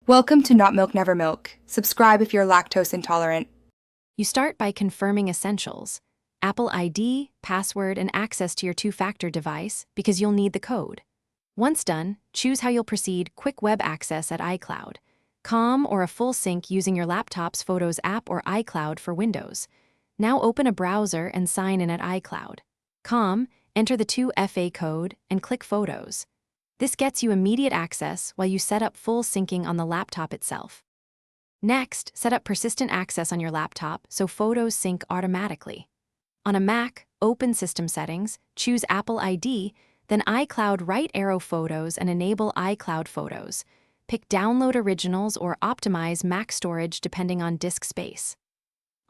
Welcome to Not Milk Never Milk. Subscribe if you're lactose intolerant. You start by confirming essentials: Apple ID, password, and access to your two-factor device, because you'll need the code. Once done, choose how you'll proceed: quick web access at iCloud, COM, or a full sync using your laptop's Photos app, or iCloud for Windows. Now open a browser and sign in at iCloud. COM, enter the 2FA code, and click Photos. This gets you immediate access while you set up full syncing on the laptop itself. Next, set up persistent access on your laptop so photos sync automatically. On a Mac, open System Settings, choose Apple ID, then iCloud right arrow Photos and enable iCloud Photos. Pick Download Originals or optimize Mac storage depending on disk space.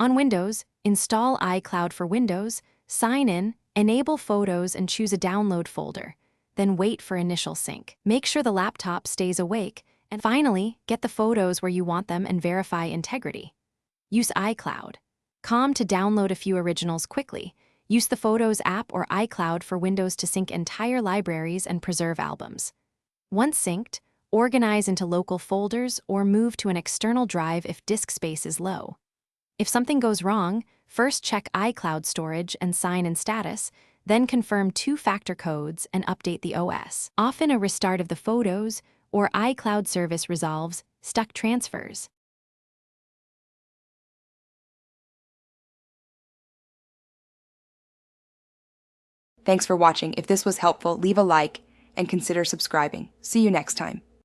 On Windows, install iCloud for Windows, sign in, enable Photos and choose a download folder. Then wait for initial sync. Make sure the laptop stays awake, and finally, get the photos where you want them and verify integrity. Use iCloud. COM to download a few originals quickly. Use the Photos app or iCloud for Windows to sync entire libraries and preserve albums. Once synced, organize into local folders or move to an external drive if disk space is low. If something goes wrong, first check iCloud storage and sign in status, then confirm two-factor codes and update the OS. Often a restart of the photos or iCloud service resolves stuck transfers. Thanks for watching. If this was helpful, leave a like and consider subscribing. See you next time.